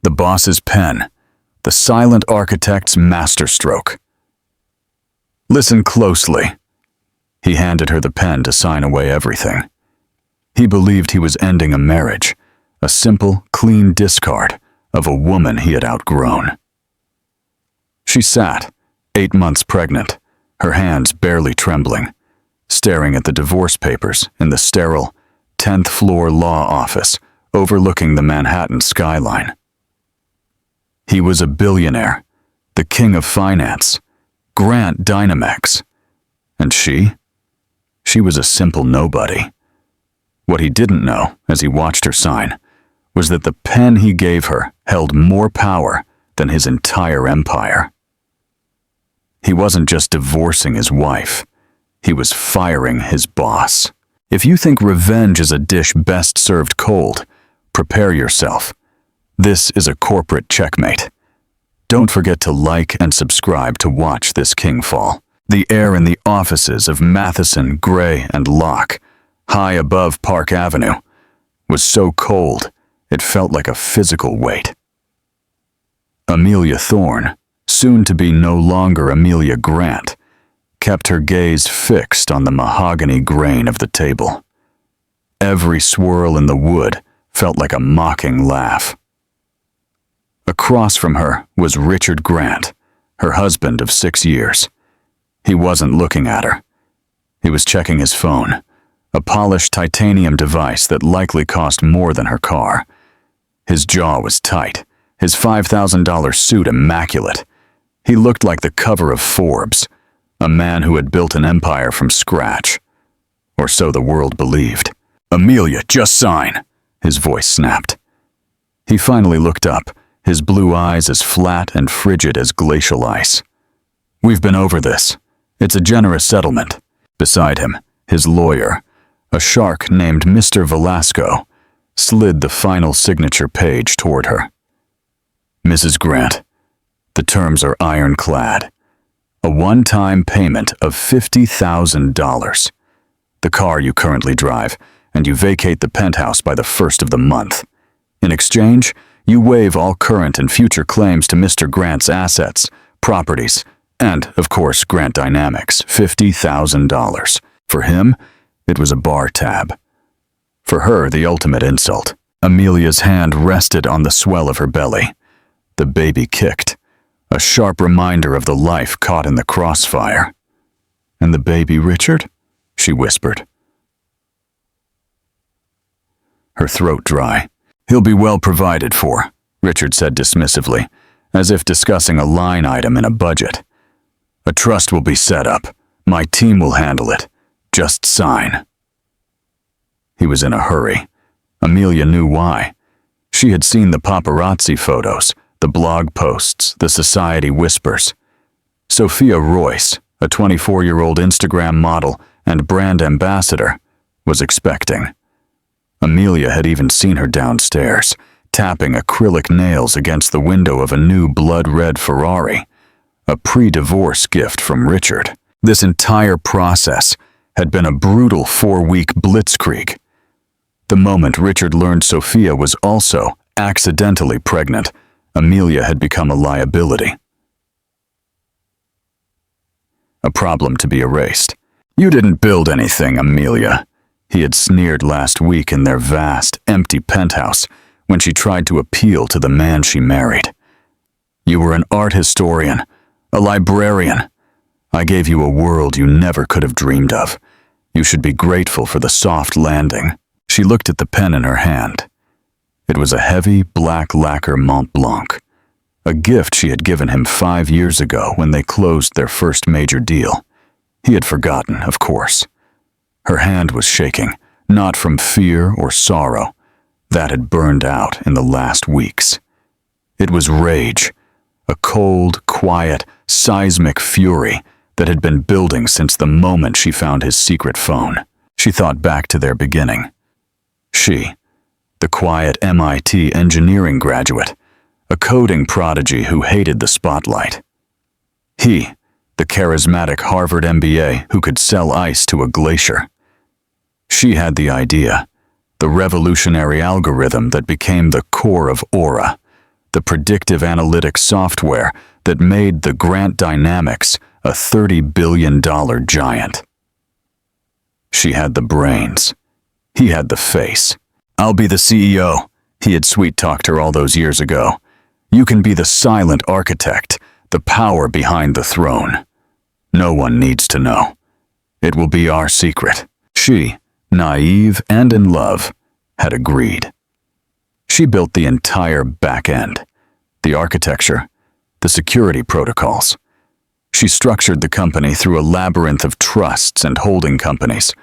The boss's pen, the silent architect's masterstroke. Listen closely. He handed her the pen to sign away everything. He believed he was ending a marriage, a simple, clean discard of a woman he had outgrown. She sat, 8 months pregnant, her hands barely trembling, staring at the divorce papers in the sterile 10th floor law office overlooking the Manhattan skyline. He was a billionaire, the king of finance, Grant Dynamex. And she was a simple nobody. What he didn't know, as he watched her sign, was that the pen he gave her held more power than his entire empire. He wasn't just divorcing his wife, he was firing his boss. If you think revenge is a dish best served cold, prepare yourself. This is a corporate checkmate. Don't forget to like and subscribe to watch this king fall. The air in the offices of Matheson, Gray, and Locke, high above Park Avenue, was so cold it felt like a physical weight. Amelia Thorne, soon to be no longer Amelia Grant, kept her gaze fixed on the mahogany grain of the table. Every swirl in the wood felt like a mocking laugh. Across from her was Richard Grant, her husband of 6 years. He wasn't looking at her. He was checking his phone, a polished titanium device that likely cost more than her car. His jaw was tight, his $5,000 suit immaculate. He looked like the cover of Forbes, a man who had built an empire from scratch. Or so the world believed. "Amelia, just sign," his voice snapped. He finally looked up, his blue eyes as flat and frigid as glacial ice. "We've been over this. It's a generous settlement." Beside him, his lawyer, a shark named Mr. Velasco, slid the final signature page toward her. "Mrs. Grant, the terms are ironclad. A one-time payment of $50,000. The car you currently drive, and you vacate the penthouse by the 1st of the month. In exchange, you waive all current and future claims to Mr. Grant's assets, properties, and, of course, Grant Dynamics, $50,000. For him, it was a bar tab. For her, the ultimate insult. Amelia's hand rested on the swell of her belly. The baby kicked, a sharp reminder of the life caught in the crossfire. "And the baby, Richard?" she whispered. Her throat dry. "He'll be well provided for," Richard said dismissively, as if discussing a line item in a budget. "A trust will be set up. My team will handle it. Just sign." He was in a hurry. Amelia knew why. She had seen the paparazzi photos, the blog posts, the society whispers. Sophia Royce, a 24-year-old Instagram model and brand ambassador, was expecting. Amelia had even seen her downstairs, tapping acrylic nails against the window of a new blood-red Ferrari, a pre-divorce gift from Richard. This entire process had been a brutal 4-week blitzkrieg. The moment Richard learned Sophia was also accidentally pregnant, Amelia had become a liability. A problem to be erased. "You didn't build anything, Amelia," he had sneered last week in their vast, empty penthouse when she tried to appeal to the man she married. "You were an art historian, a librarian. I gave you a world you never could have dreamed of. You should be grateful for the soft landing." She looked at the pen in her hand. It was a heavy, black lacquer Mont Blanc, a gift she had given him 5 years ago when they closed their first major deal. He had forgotten, of course. Her hand was shaking, not from fear or sorrow. That had burned out in the last weeks. It was rage, a cold, quiet, seismic fury that had been building since the moment she found his secret phone. She thought back to their beginning. She, the quiet MIT engineering graduate, a coding prodigy who hated the spotlight. He, the charismatic Harvard MBA who could sell ice to a glacier. She had the idea, the revolutionary algorithm that became the core of Aura, the predictive analytics software that made the Grant Dynamics a $30 billion giant. She had the brains. He had the face. "I'll be the CEO," he had sweet-talked her all those years ago. "You can be the silent architect, the power behind the throne. No one needs to know. It will be our secret." She, naive and in love, had agreed. She built the entire back end, the architecture, the security protocols. She structured the company through a labyrinth of trusts and holding companies,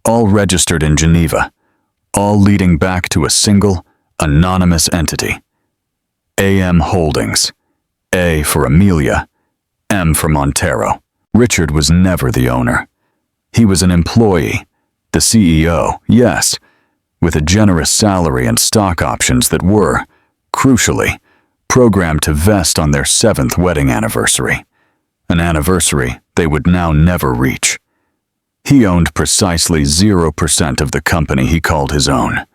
all registered in Geneva, all leading back to a single, anonymous entity. AM Holdings. A for Amelia, M for Montero. Richard was never the owner. He was an employee, the CEO, yes, with a generous salary and stock options that were, crucially, programmed to vest on their 7th wedding anniversary, an anniversary they would now never reach. He owned precisely 0% of the company he called his own,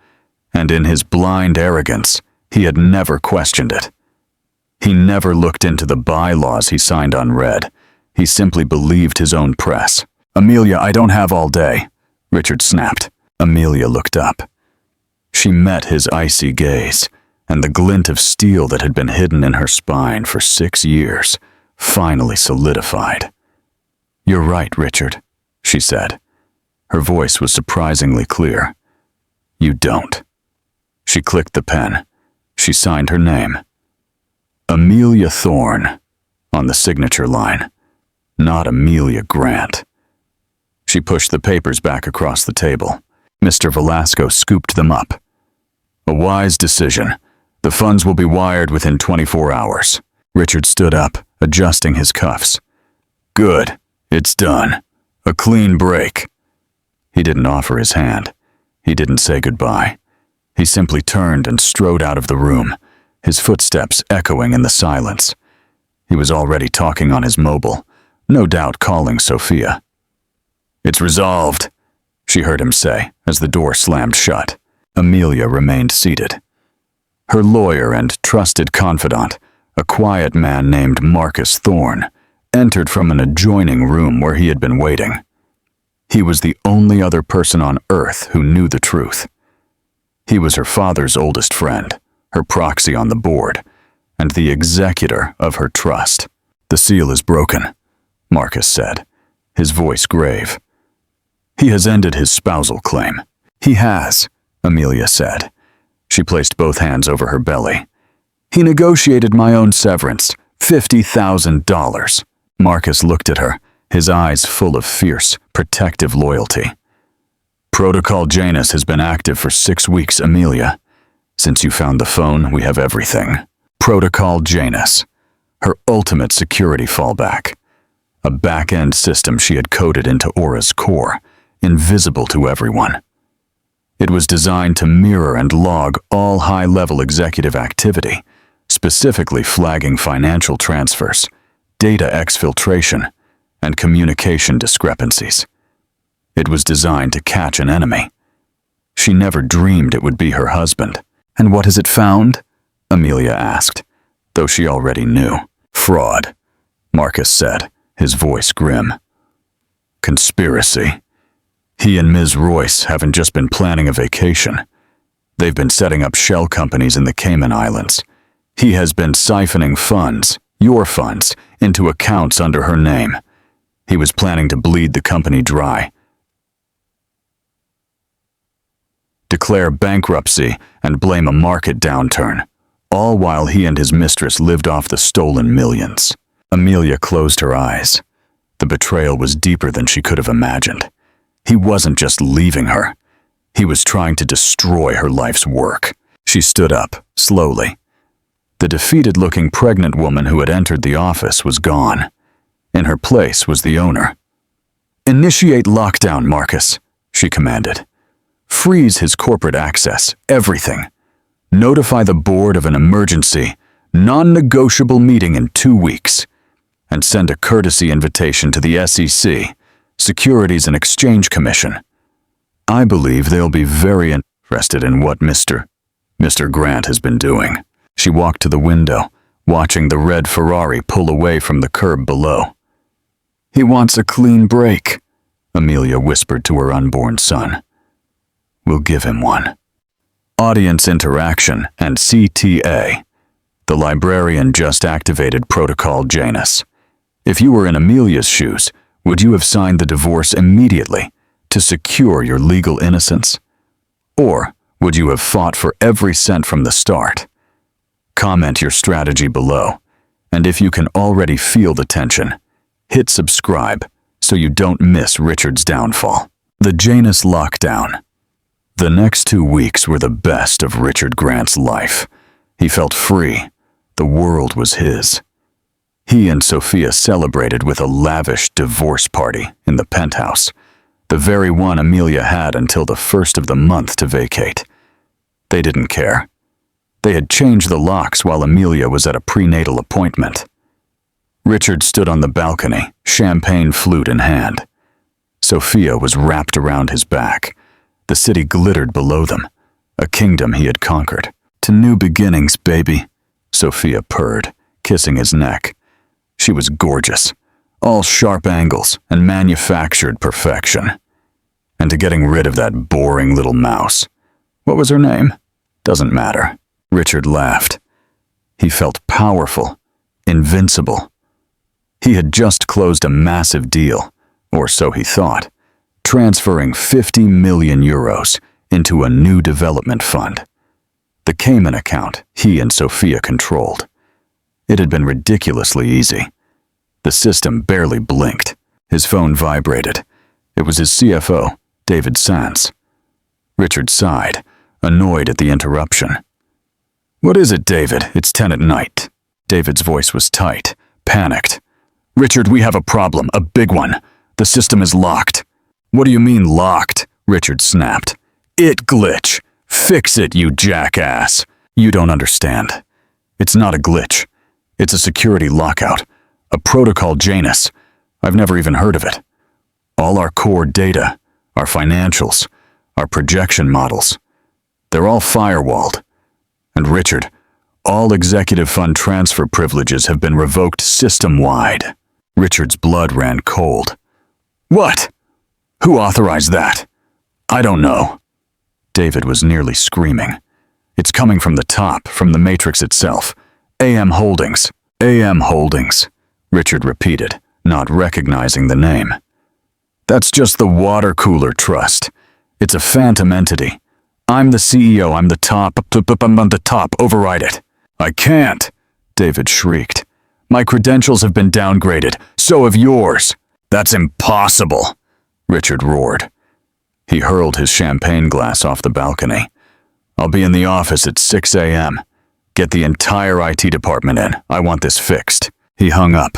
and in his blind arrogance, he had never questioned it. He never looked into the bylaws he signed unread. He simply believed his own press. "Amelia, I don't have all day," Richard snapped. Amelia looked up. She met his icy gaze, and the glint of steel that had been hidden in her spine for 6 years finally solidified. "You're right, Richard," she said. Her voice was surprisingly clear. "You don't." She clicked the pen. She signed her name. Amelia Thorne, on the signature line, not Amelia Grant. She pushed the papers back across the table. Mr. Velasco scooped them up. "A wise decision. The funds will be wired within 24 hours. Richard stood up, adjusting his cuffs. "Good. It's done. A clean break." He didn't offer his hand. He didn't say goodbye. He simply turned and strode out of the room, his footsteps echoing in the silence. He was already talking on his mobile, no doubt calling Sophia. "It's resolved," she heard him say as the door slammed shut. Amelia remained seated. Her lawyer and trusted confidant, a quiet man named Marcus Thorne, entered from an adjoining room where he had been waiting. He was the only other person on earth who knew the truth. He was her father's oldest friend, her proxy on the board, and the executor of her trust. "The seal is broken," Marcus said, his voice grave. "He has ended his spousal claim." "He has," Amelia said. She placed both hands over her belly. "He negotiated my own severance, $50,000. Marcus looked at her, his eyes full of fierce, protective loyalty. "Protocol Janus has been active for 6 weeks, Amelia. Since you found the phone, we have everything. Protocol Janus, her ultimate security fallback. A back-end system she had coded into Aura's core, invisible to everyone. It was designed to mirror and log all high-level executive activity, specifically flagging financial transfers, data exfiltration, and communication discrepancies. It was designed to catch an enemy. She never dreamed it would be her husband. And what has it found?" Amelia asked, though she already knew. "Fraud," Marcus said, his voice grim. "Conspiracy. He and Ms. Royce haven't just been planning a vacation. They've been setting up shell companies in the Cayman Islands. He has been siphoning funds, your funds, into accounts under her name. He was planning to bleed the company dry, declare bankruptcy, and blame a market downturn, all while he and his mistress lived off the stolen millions." Amelia closed her eyes. The betrayal was deeper than she could have imagined. He wasn't just leaving her. He was trying to destroy her life's work. She stood up, slowly. The defeated-looking pregnant woman who had entered the office was gone. In her place was the owner. "Initiate lockdown, Marcus," she commanded. "Freeze his corporate access, everything. Notify the board of an emergency, non-negotiable meeting in 2 weeks, and send a courtesy invitation to the SEC, Securities and Exchange Commission. I believe they'll be very interested in what Mr. Grant has been doing." She walked to the window, watching the red Ferrari pull away from the curb below. "He wants a clean break," Amelia whispered to her unborn son. "We'll give him one." Audience interaction and CTA. The librarian just activated Protocol Janus. If you were in Amelia's shoes, would you have signed the divorce immediately to secure your legal innocence? Or would you have fought for every cent from the start? Comment your strategy below, and if you can already feel the tension, hit subscribe so you don't miss Richard's downfall. The Janus lockdown. The next 2 weeks were the best of Richard Grant's life. He felt free. The world was his. He and Sophia celebrated with a lavish divorce party in the penthouse, the very one Amelia had until the first of the month to vacate. They didn't care. They had changed the locks while Amelia was at a prenatal appointment. Richard stood on the balcony, champagne flute in hand. Sophia was wrapped around his back. The city glittered below them, a kingdom he had conquered. "To new beginnings, baby," Sophia purred, kissing his neck. She was gorgeous, all sharp angles and manufactured perfection. And to getting rid of that boring little mouse. What was her name? Doesn't matter. Richard laughed. He felt powerful, invincible. He had just closed a massive deal, or so he thought, transferring 50 million euros into a new development fund. The Cayman account he and Sophia controlled. It had been ridiculously easy. The system barely blinked. His phone vibrated. It was his CFO, David Sands. Richard sighed, annoyed at the interruption. "What is it, David? It's 10 at night." David's voice was tight, panicked. "Richard, we have a problem, a big one. The system is locked." "What do you mean locked?" Richard snapped. "It glitch. Fix it, you jackass." "You don't understand. It's not a glitch. It's a security lockout. A protocol Janus. I've never even heard of it. All our core data, our financials, our projection models, they're all firewalled. And Richard, all executive fund transfer privileges have been revoked system-wide." Richard's blood ran cold. "What? Who authorized that?" "I don't know." David was nearly screaming. "It's coming from the top, from the matrix itself. AM Holdings. AM Holdings," Richard repeated, not recognizing the name. "That's just the water cooler trust. It's a phantom entity. I'm the CEO, I'm the top, I'm on the top, override it." "I can't," David shrieked. "My credentials have been downgraded, so have yours." "That's impossible," Richard roared. He hurled his champagne glass off the balcony. "I'll be in the office at 6 a.m. Get the entire IT department in. I want this fixed." He hung up,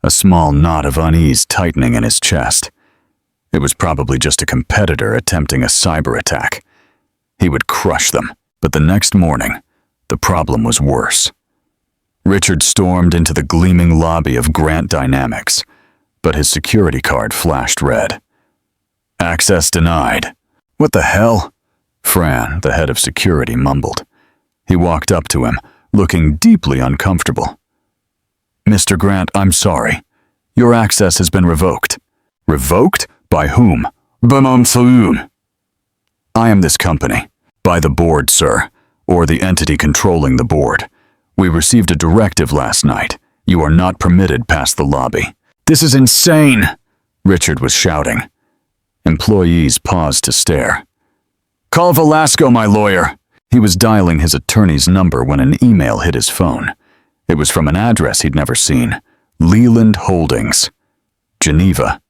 a small knot of unease tightening in his chest. It was probably just a competitor attempting a cyber attack. He would crush them, but the next morning, the problem was worse. Richard stormed into the gleaming lobby of Grant Dynamics, but his security card flashed red. "Access denied." "What the hell?" Fran, the head of security, mumbled. He walked up to him, looking deeply uncomfortable. "Mr. Grant, I'm sorry. Your access has been revoked." "Revoked? By whom?" "I am this company. By the board, sir, or the entity controlling the board. We received a directive last night. You are not permitted past the lobby." "This is insane!" Richard was shouting. Employees paused to stare. "Call Velasco, my lawyer." He was dialing his attorney's number when an email hit his phone. It was from an address he'd never seen. Leland Holdings, Geneva.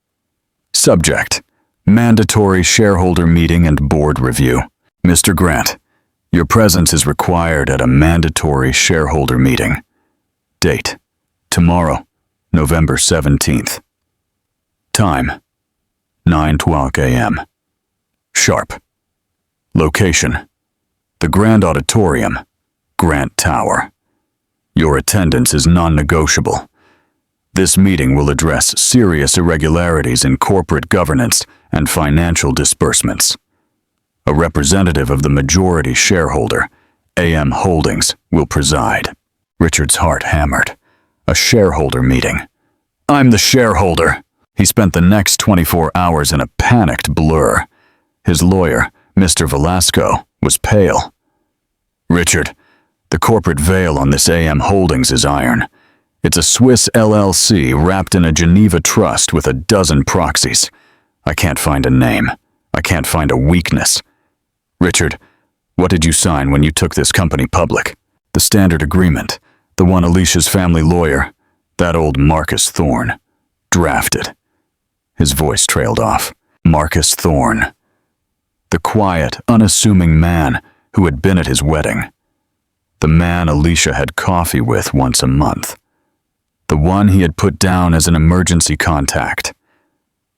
Subject: Mandatory shareholder meeting and board review. "Mr. Grant, your presence is required at a mandatory shareholder meeting. Date: tomorrow, November 17th. Time: 9:12 a.m. Sharp. Location: the Grand Auditorium, Grant Tower. Your attendance is non-negotiable. This meeting will address serious irregularities in corporate governance and financial disbursements. A representative of the majority shareholder, AM Holdings will preside. Richard's heart hammered. A shareholder meeting. I'm the shareholder. He spent the next 24 hours in a panicked blur. His lawyer, Mr. Velasco, was pale. Richard, the corporate veil on this AM Holdings is iron. It's a Swiss LLC wrapped in a Geneva trust with a dozen proxies. I can't find a name. I can't find a weakness. Richard, what did you sign when you took this company public? The standard agreement, the one Alicia's family lawyer, that old Marcus Thorne, drafted. His voice trailed off. Marcus Thorne. The quiet, unassuming man who had been at his wedding. The man Alicia had coffee with once a month. The one he had put down as an emergency contact.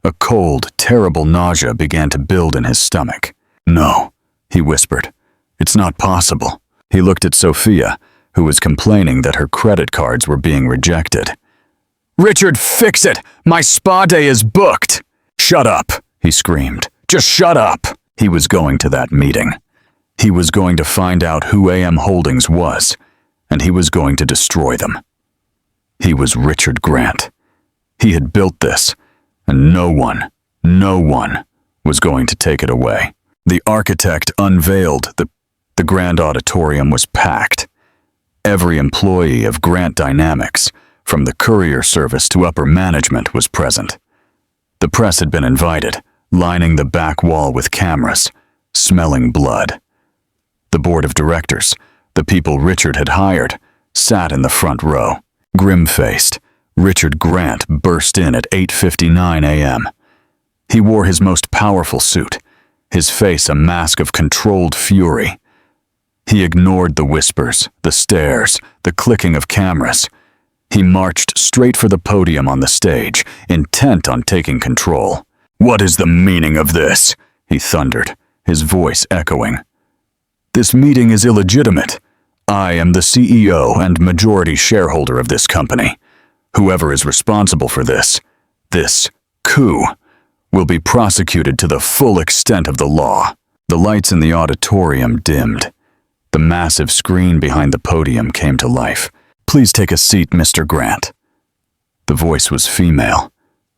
A cold, terrible nausea began to build in his stomach. No, he whispered. It's not possible. He looked at Sophia, who was complaining that her credit cards were being rejected. Richard, fix it! My spa day is booked! Shut up, he screamed. Just shut up! He was going to that meeting. He was going to find out who AM Holdings was, and he was going to destroy them. He was Richard Grant. He had built this, and no one was going to take it away. The architect unveiled the grand auditorium was packed. Every employee of Grant Dynamics, from the courier service to upper management, was present. The press had been invited, lining the back wall with cameras, smelling blood. The board of directors, the people Richard had hired, sat in the front row. Grim-faced, Richard Grant burst in at 8:59 a.m. He wore his most powerful suit, his face a mask of controlled fury. He ignored the whispers, the stares, the clicking of cameras. He marched straight for the podium on the stage, intent on taking control. What is the meaning of this? He thundered, his voice echoing. This meeting is illegitimate. I am the CEO and majority shareholder of this company. Whoever is responsible for this coup, will be prosecuted to the full extent of the law. The lights in the auditorium dimmed. The massive screen behind the podium came to life. Please take a seat, Mr. Grant. The voice was female.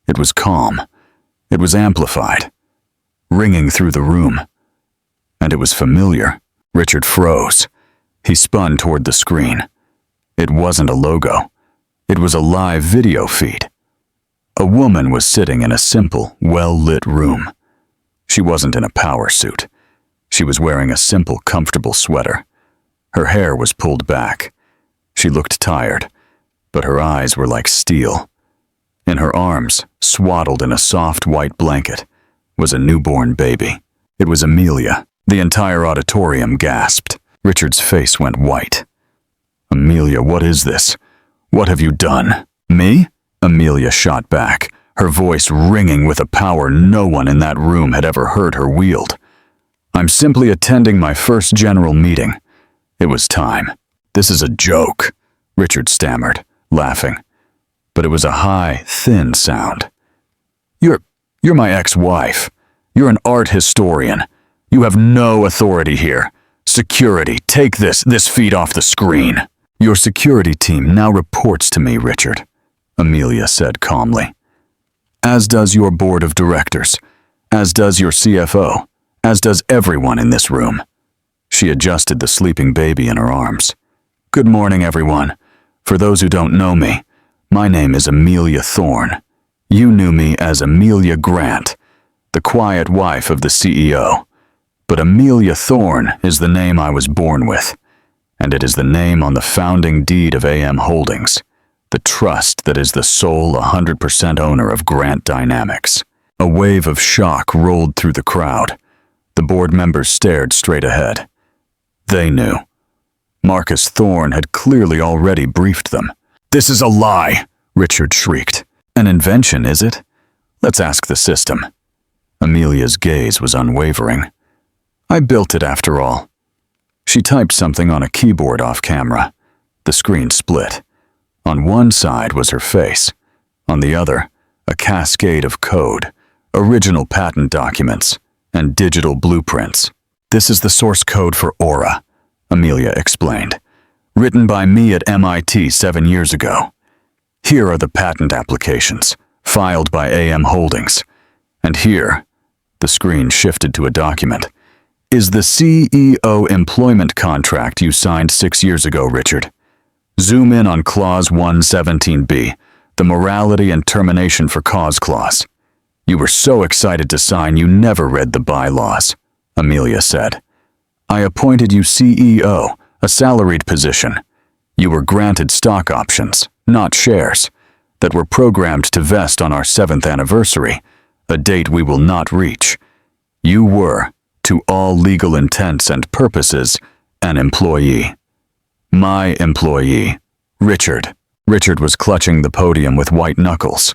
It was calm. It was amplified, ringing through the room. And it was familiar. Richard froze. He spun toward the screen. It wasn't a logo. It was a live video feed. A woman was sitting in a simple, well-lit room. She wasn't in a power suit. She was wearing a simple, comfortable sweater. Her hair was pulled back. She looked tired, but her eyes were like steel. In her arms, swaddled in a soft white blanket, was a newborn baby. It was Amelia. The entire auditorium gasped. Richard's face went white. Amelia, what is this? What have you done? Me? Amelia shot back, her voice ringing with a power no one in that room had ever heard her wield. I'm simply attending my first general meeting. It was time. This is a joke, Richard stammered, laughing. But it was a high, thin sound. You're my ex-wife. You're an art historian. You have no authority here. Security, take this feed off the screen. Your security team now reports to me, Richard, Amelia said calmly. As does your board of directors, as does your CFO, as does everyone in this room. She adjusted the sleeping baby in her arms. Good morning, everyone. For those who don't know me, my name is Amelia Thorne. You knew me as Amelia Grant, the quiet wife of the CEO. But Amelia Thorne is the name I was born with, and it is the name on the founding deed of AM Holdings, the trust that is the sole 100% owner of Grant Dynamics. A wave of shock rolled through the crowd. The board members stared straight ahead. They knew. Marcus Thorne had clearly already briefed them. This is a lie, Richard shrieked. An invention, is it? Let's ask the system. Amelia's gaze was unwavering. I built it after all. She typed something on a keyboard off camera. The screen split. On one side was her face. On the other, a cascade of code, original patent documents, and digital blueprints. This is the source code for Aura, Amelia explained. Written by me at MIT 7 years ago. Here are the patent applications, filed by AM Holdings. And here, the screen shifted to a document, is the CEO employment contract you signed 6 years ago, Richard. Zoom in on Clause 117B, the morality and termination for cause clause. You were so excited to sign you never read the bylaws, Amelia said. I appointed you CEO, a salaried position. You were granted stock options, not shares, that were programmed to vest on our 7th anniversary, a date we will not reach. You were, to all legal intents and purposes, an employee. My employee, Richard. Richard was clutching the podium with white knuckles.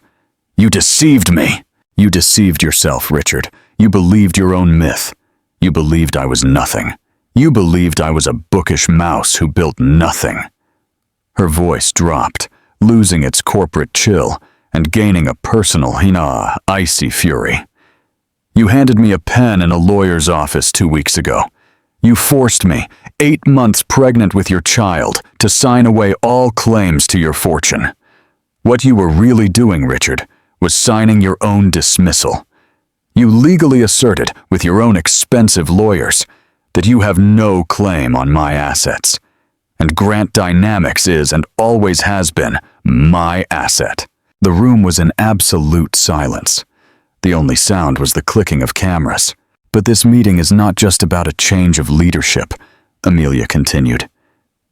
You deceived me. You deceived yourself, Richard. You believed your own myth. You believed I was nothing. You believed I was a bookish mouse who built nothing. Her voice dropped, losing its corporate chill and gaining a personal, icy fury. You handed me a pen in a lawyer's office 2 weeks ago. You forced me, 8 months pregnant with your child, to sign away all claims to your fortune. What you were really doing, Richard, was signing your own dismissal. You legally asserted, with your own expensive lawyers, that you have no claim on my assets. And Grant Dynamics is and always has been my asset. The room was in absolute silence. The only sound was the clicking of cameras. But this meeting is not just about a change of leadership, Amelia continued.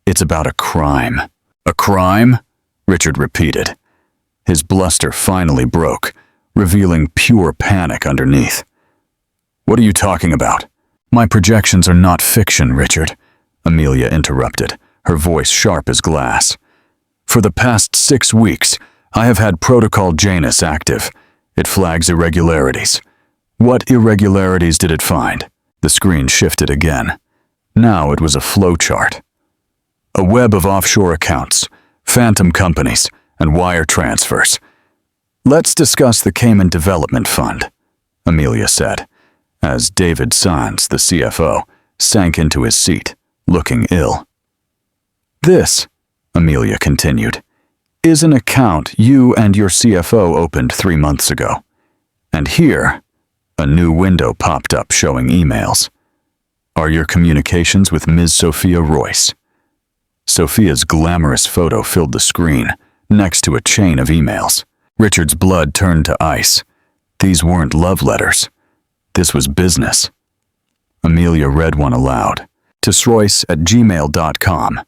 It's about a crime. A crime? Richard repeated. His bluster finally broke, revealing pure panic underneath. What are you talking about? My projections are not fiction, Richard, Amelia interrupted, her voice sharp as glass. For the past 6 weeks, I have had Protocol Janus active. It flags irregularities. What irregularities did it find? The screen shifted again. Now it was a flowchart. A web of offshore accounts, phantom companies, and wire transfers. Let's discuss the Cayman Development Fund, Amelia said, as David Sands, the CFO, sank into his seat, looking ill. This, Amelia continued, is an account you and your CFO opened 3 months ago. And here, a new window popped up showing emails. Are your communications with Ms. Sophia Royce? Sophia's glamorous photo filled the screen, next to a chain of emails. Richard's blood turned to ice. These weren't love letters. This was business. Amelia read one aloud. To Sroyce@gmail.com.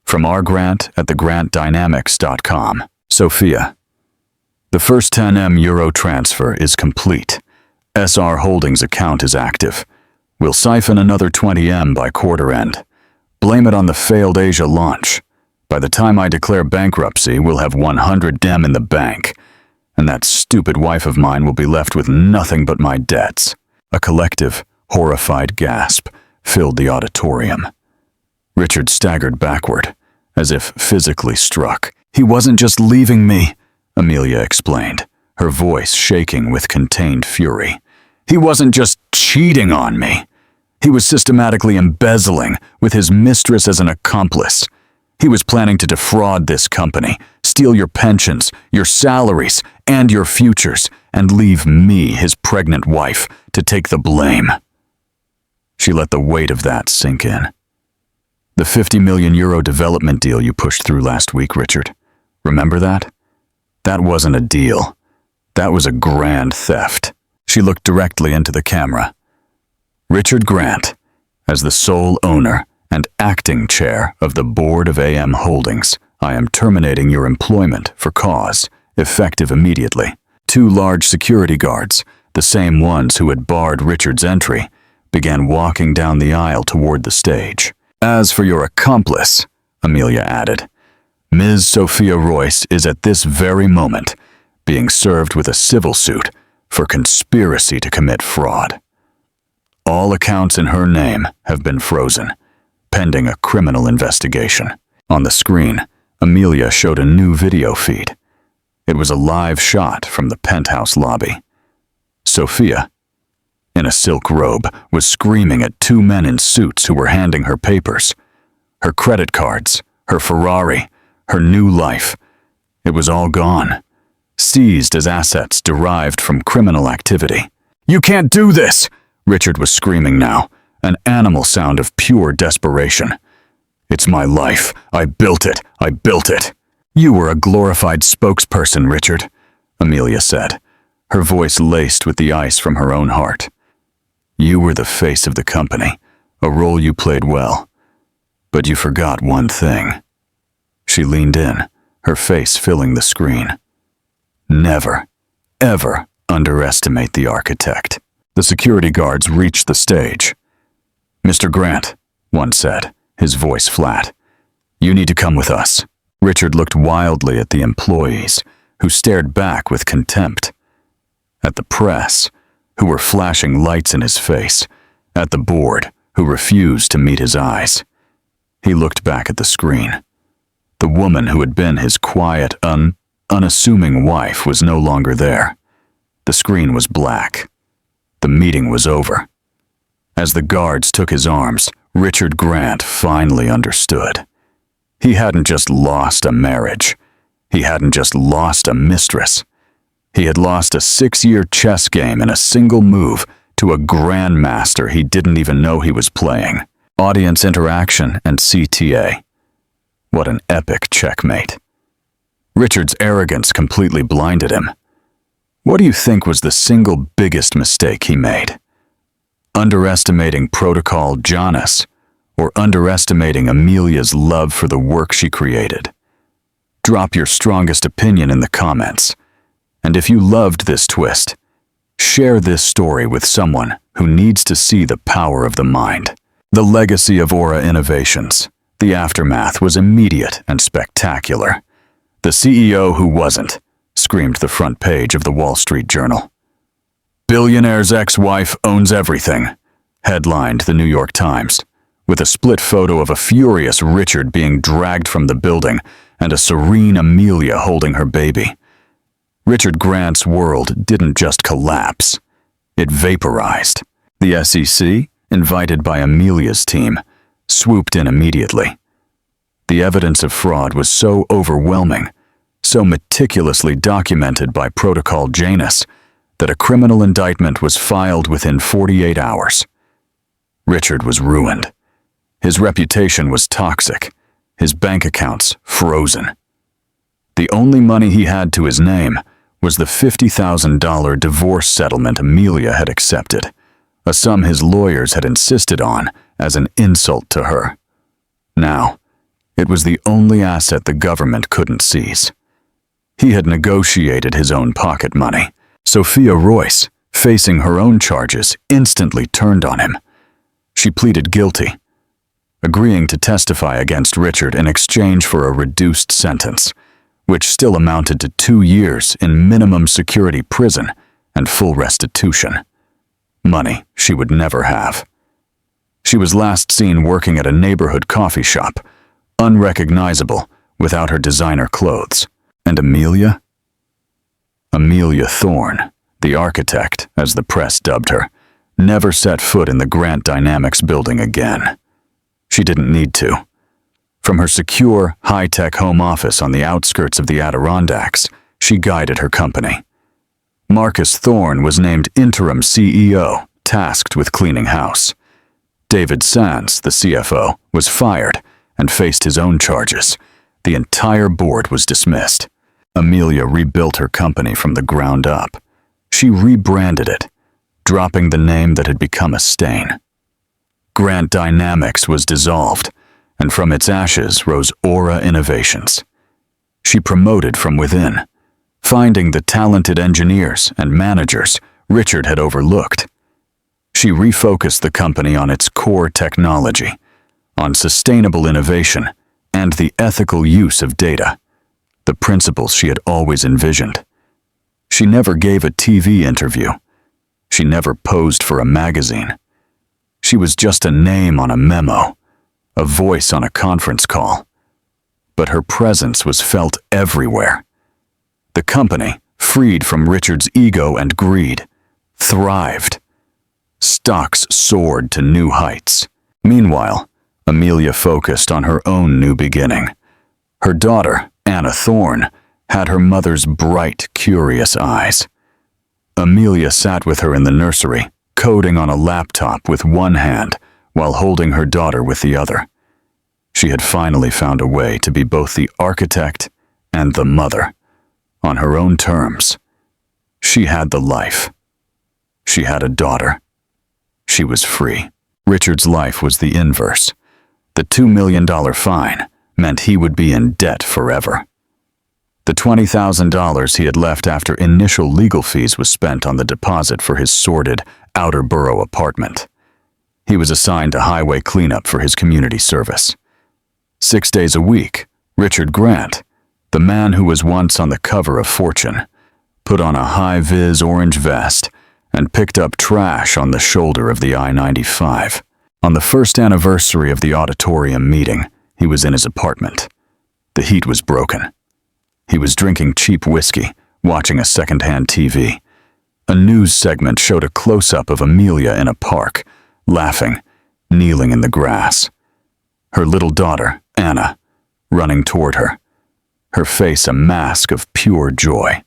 From rgrant@thegrantdynamics.com. Sophia. The first 10M euro transfer is complete. SR Holdings account is active. We'll siphon another 20M by quarter end. Blame it on the failed Asia launch. By the time I declare bankruptcy, we'll have 100M in the bank. And that stupid wife of mine will be left with nothing but my debts. A collective, horrified gasp filled the auditorium. Richard staggered backward, as if physically struck. He wasn't just leaving me, Amelia explained, her voice shaking with contained fury. He wasn't just cheating on me. He was systematically embezzling, with his mistress as an accomplice. He was planning to defraud this company, steal your pensions, your salaries, and your futures, and leave me, his pregnant wife, to take the blame. She let the weight of that sink in. The 50 million euro development deal you pushed through last week, Richard. Remember that? That wasn't a deal. That was a grand theft. She looked directly into the camera. Richard Grant, as the sole owner and acting chair of the board of AM Holdings, I am terminating your employment for cause, effective immediately. 2 large security guards, the same ones who had barred Richard's entry, began walking down the aisle toward the stage. As for your accomplice, Amelia added, Ms. Sophia Royce is at this very moment being served with a civil suit for conspiracy to commit fraud. All accounts in her name have been frozen, pending a criminal investigation. On the screen, Amelia showed a new video feed. It was a live shot from the penthouse lobby. Sophia, in a silk robe, was screaming at 2 men in suits who were handing her papers. Her credit cards, her Ferrari, her new life. It was all gone, seized as assets derived from criminal activity. "You can't do this!" Richard was screaming now, an animal sound of pure desperation. "It's my life. I built it. I built it." "You were a glorified spokesperson, Richard," Amelia said, her voice laced with the ice from her own heart. "You were the face of the company, a role you played well. But you forgot one thing." She leaned in, her face filling the screen. "Never, ever underestimate the architect." The security guards reached the stage. "Mr. Grant," one said, his voice flat, "you need to come with us." Richard looked wildly at the employees, who stared back with contempt. At the press, who were flashing lights in his face. At the board, who refused to meet his eyes. He looked back at the screen. The woman who had been his quiet, unassuming wife was no longer there. The screen was black. The meeting was over. As the guards took his arms, Richard Grant finally understood. He hadn't just lost a marriage. He hadn't just lost a mistress. He had lost a 6-year chess game in a single move to a grandmaster he didn't even know he was playing. Audience interaction and CTA. What an epic checkmate. Richard's arrogance completely blinded him. What do you think was the single biggest mistake he made? Underestimating Protocol Jonas, or underestimating Amelia's love for the work she created? Drop your strongest opinion in the comments. And if you loved this twist, share this story with someone who needs to see the power of the mind. The legacy of Aura Innovations. The aftermath was immediate and spectacular. "The CEO who wasn't," screamed the front page of the Wall Street Journal. "Billionaire's ex-wife owns everything," headlined the New York Times, with a split photo of a furious Richard being dragged from the building and a serene Amelia holding her baby. Richard Grant's world didn't just collapse. It vaporized. The SEC, invited by Amelia's team, swooped in immediately. The evidence of fraud was so overwhelming, so meticulously documented by Protocol Janus, that a criminal indictment was filed within 48 hours. Richard was ruined. His reputation was toxic, his bank accounts frozen. The only money he had to his name was the $50,000 divorce settlement Amelia had accepted, a sum his lawyers had insisted on as an insult to her. Now, it was the only asset the government couldn't seize. He had negotiated his own pocket money. Sophia Royce, facing her own charges, instantly turned on him. She pleaded guilty, agreeing to testify against Richard in exchange for a reduced sentence, which still amounted to 2 years in minimum security prison and full restitution. Money she would never have. She was last seen working at a neighborhood coffee shop, unrecognizable without her designer clothes. And Amelia? Amelia Thorne, the architect, as the press dubbed her, never set foot in the Grant Dynamics building again. She didn't need to. From her secure, high-tech home office on the outskirts of the Adirondacks, she guided her company. Marcus Thorne was named interim CEO, tasked with cleaning house. David Sands, the CFO, was fired and faced his own charges. The entire board was dismissed. Amelia rebuilt her company from the ground up. She rebranded it, dropping the name that had become a stain. Grant Dynamics was dissolved, and from its ashes rose Aura Innovations. She promoted from within, finding the talented engineers and managers Richard had overlooked. She refocused the company on its core technology, on sustainable innovation, and the ethical use of data, the principles she had always envisioned. She never gave a TV interview. She never posed for a magazine. She was just a name on a memo, a voice on a conference call. But her presence was felt everywhere. The company, freed from Richard's ego and greed, thrived. Stocks soared to new heights. Meanwhile, Amelia focused on her own new beginning. Her daughter, Anna Thorne, had her mother's bright, curious eyes. Amelia sat with her in the nursery, coding on a laptop with one hand while holding her daughter with the other. She had finally found a way to be both the architect and the mother, on her own terms. She had the life. She had a daughter. She was free. Richard's life was the inverse. The $2 million fine meant he would be in debt forever. The $20,000 he had left after initial legal fees was spent on the deposit for his sordid, outer borough apartment. He was assigned to highway cleanup for his community service. 6 days a week, Richard Grant, the man who was once on the cover of Fortune, put on a high-vis orange vest and picked up trash on the shoulder of the I-95. On the first anniversary of the auditorium meeting, he was in his apartment. The heat was broken. He was drinking cheap whiskey, watching a second-hand TV. A news segment showed a close-up of Amelia in a park, laughing, kneeling in the grass. Her little daughter, Anna, running toward her, her face a mask of pure joy.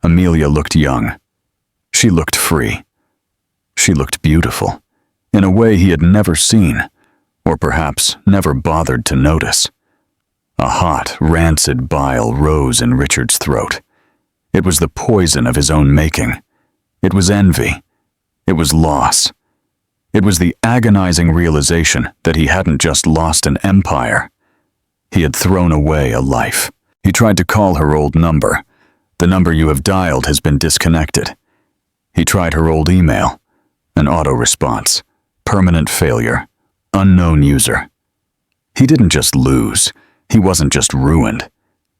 Amelia looked young. She looked free. She looked beautiful, in a way he had never seen, or perhaps never bothered to notice. A hot, rancid bile rose in Richard's throat. It was the poison of his own making. It was envy. It was loss. It was the agonizing realization that he hadn't just lost an empire. He had thrown away a life. He tried to call her old number. The number you have dialed has been disconnected. He tried her old email. An auto-response. Permanent failure. Unknown user. He didn't just lose. He wasn't just ruined.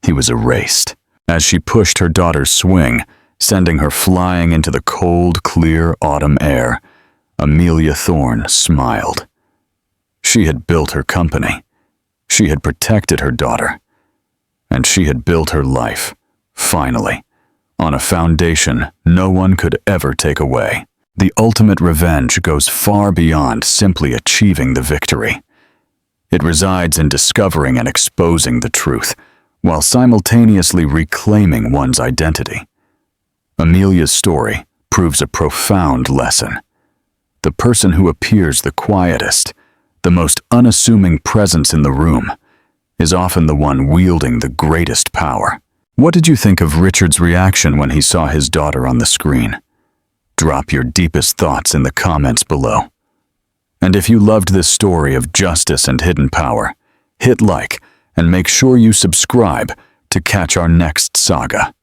He was erased. As she pushed her daughter's swing, sending her flying into the cold, clear autumn air, Amelia Thorne smiled. She had built her company. She had protected her daughter. And she had built her life, finally, on a foundation no one could ever take away. The ultimate revenge goes far beyond simply achieving the victory. It resides in discovering and exposing the truth, while simultaneously reclaiming one's identity. Amelia's story proves a profound lesson. The person who appears the quietest, the most unassuming presence in the room, is often the one wielding the greatest power. What did you think of Richard's reaction when he saw his daughter on the screen? Drop your deepest thoughts in the comments below. And if you loved this story of justice and hidden power, hit like and make sure you subscribe to catch our next saga.